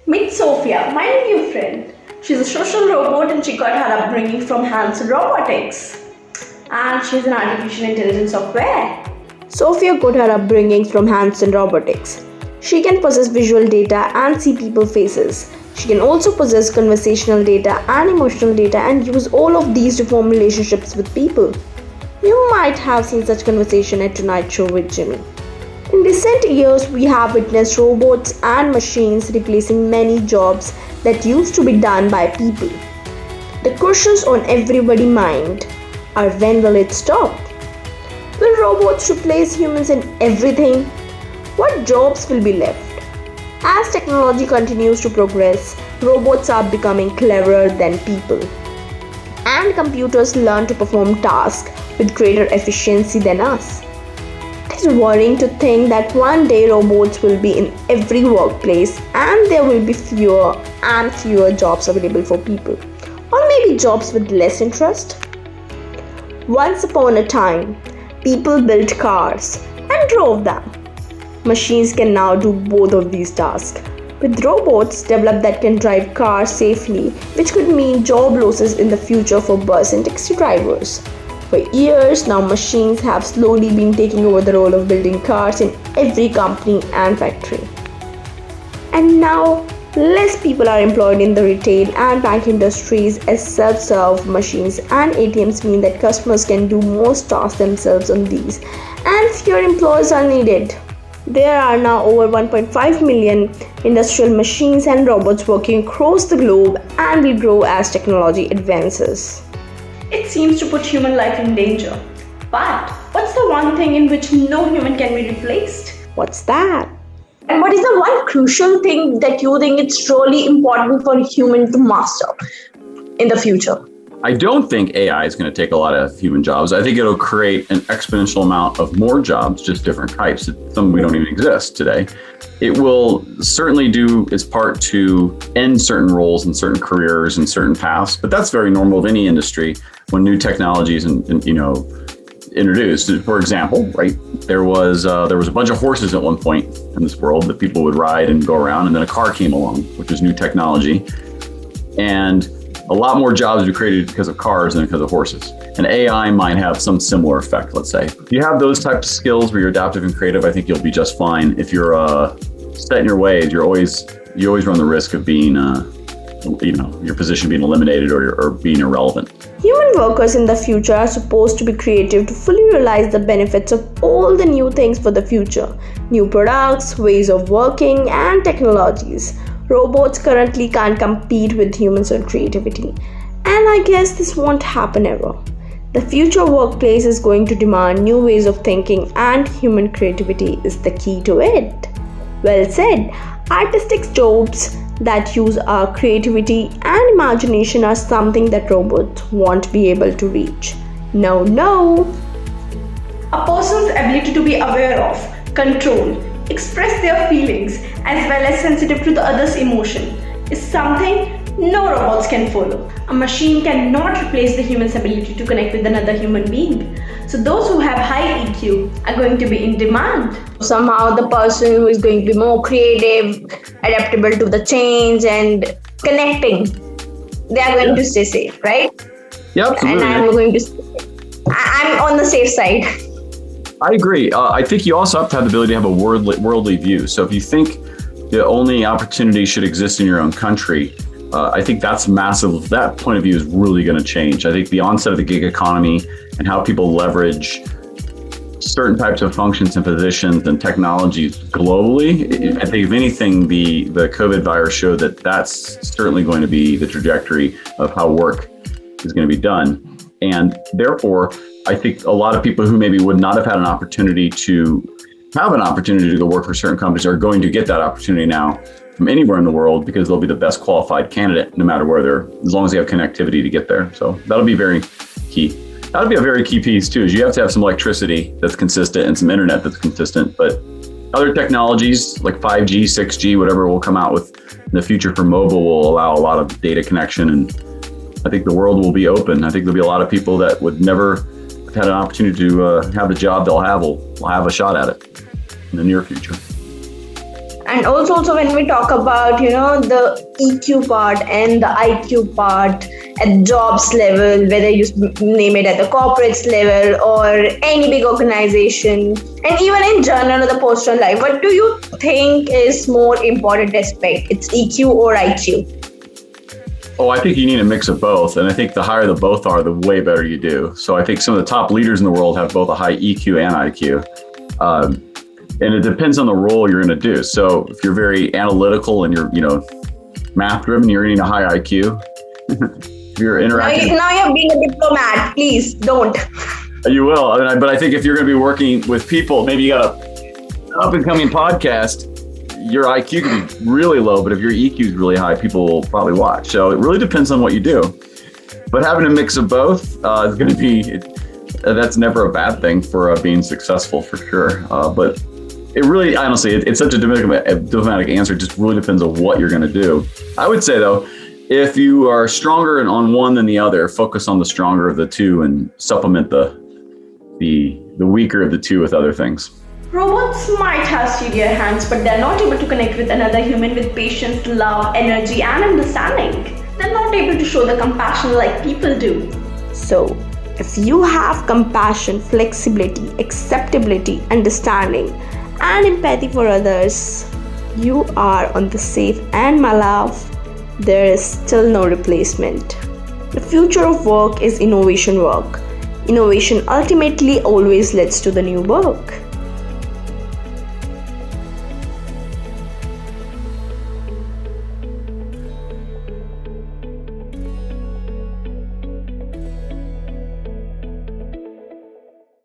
Meet Sophia, my new friend. She's a social robot and she got her upbringing from hands on robotics. And she's an artificial intelligence software. Sophia got her upbringing from hands on robotics. She can process visual data and see people's faces. She can also possess conversational data and emotional data and use all of these to form relationships with people. You might have seen such conversation at Tonight Show with Jimmy. In recent years, we have witnessed robots and machines replacing many jobs that used to be done by people. The questions on everybody's mind are, when will it stop? Will robots replace humans in everything? What jobs will be left? As technology continues to progress, robots are becoming cleverer than people. And computers learn to perform tasks with greater efficiency than us. It is worrying to think that one day robots will be in every workplace and there will be fewer and fewer jobs available for people. Or maybe jobs with less interest. Once upon a time, people built cars and drove them. Machines can now do both of these tasks, with robots developed that can drive cars safely, which could mean job losses in the future for bus and taxi drivers. For years now, machines have slowly been taking over the role of building cars in every company and factory. And now, less people are employed in the retail and bank industries as self-serve machines and ATMs mean that customers can do most tasks themselves on these, and fewer employees are needed. There are now over 1.5 million industrial machines and robots working across the globe and will grow as technology advances. It seems to put human life in danger. But what's the one thing in which no human can be replaced? What's that? And what is the one crucial thing that you think it's really important for a human to master in the future? I don't think AI is going to take a lot of human jobs. I think it'll create an exponential amount of more jobs, just different types. Some we don't even exist today. It will certainly do its part to end certain roles and certain careers and certain paths, but that's very normal of any industry when new technologies and introduced. For example, right, there was a bunch of horses at one point in this world that people would ride and go around, and then a car came along, which was new technology, and a lot more jobs were created because of cars than because of horses. And AI might have some similar effect, let's say. If you have those types of skills where you're adaptive and creative, I think you'll be just fine. If you're set in your ways, you always run the risk of being, your position being eliminated or being irrelevant. Human workers in the future are supposed to be creative to fully realize the benefits of all the new things for the future. New products, ways of working, and technologies. Robots currently can't compete with humans on creativity. And I guess this won't happen ever. The future workplace is going to demand new ways of thinking and human creativity is the key to it. Well said. Artistic jobs that use our creativity and imagination are something that robots won't be able to reach. No. A person's ability to be aware of, control, express their feelings as well as sensitive to the other's emotion is something no robots can follow. A machine cannot replace the human's ability to connect with another human being. So those who have high EQ are going to be in demand. Somehow the person who is going to be more creative, adaptable to the change and connecting, they are going to stay safe, right? Yeah, absolutely. And I'm on the safe side. I agree. I think you also have to have the ability to have a worldly view. So if you think the only opportunity should exist in your own country, I think that's massive. That point of view is really going to change. I think the onset of the gig economy and how people leverage certain types of functions and positions and technologies globally, I think if anything, the COVID virus showed that that's certainly going to be the trajectory of how work is going to be done. And therefore, I think a lot of people who maybe would not have had an opportunity to go work for certain companies are going to get that opportunity now from anywhere in the world because they'll be the best qualified candidate no matter where they're, as long as they have connectivity to get there. So that'll be very key. That'll be a very key piece too, is you have to have some electricity that's consistent and some internet that's consistent. But other technologies like 5G, 6G, whatever will come out with in the future for mobile will allow a lot of data connection. And I think the world will be open. I think there'll be a lot of people that would never have had an opportunity to have the job they'll have will have a shot at it in the near future. And also when we talk about, the EQ part and the IQ part at jobs level, whether you name it at the corporates level or any big organization, and even in general or the personal life, what do you think is more important aspect? It's EQ or IQ? Oh, I think you need a mix of both. And I think the higher the both are, the way better you do. So I think some of the top leaders in the world have both a high EQ and IQ. And it depends on the role you're going to do. So if you're very analytical and you're, math driven, you're needing a high IQ. If you're interacting. Now you're being a diplomat. Please don't. You will. But I think if you're going to be working with people, maybe you got an up and coming podcast, your IQ can be really low, but if your EQ is really high, people will probably watch. So it really depends on what you do. But having a mix of both is going to be, that's never a bad thing for being successful, for sure. But it really, honestly, it's such a diplomatic answer. It just really depends on what you're going to do. I would say, though, if you are stronger on one than the other, focus on the stronger of the two and supplement the weaker of the two with other things. Robots might have steadier hands, but they're not able to connect with another human with patience, love, energy, and understanding. They're not able to show the compassion like people do. So, if you have compassion, flexibility, acceptability, understanding, and empathy for others, you are on the safe end, my love. There is still no replacement. The future of work is innovation work. Innovation ultimately always leads to the new work.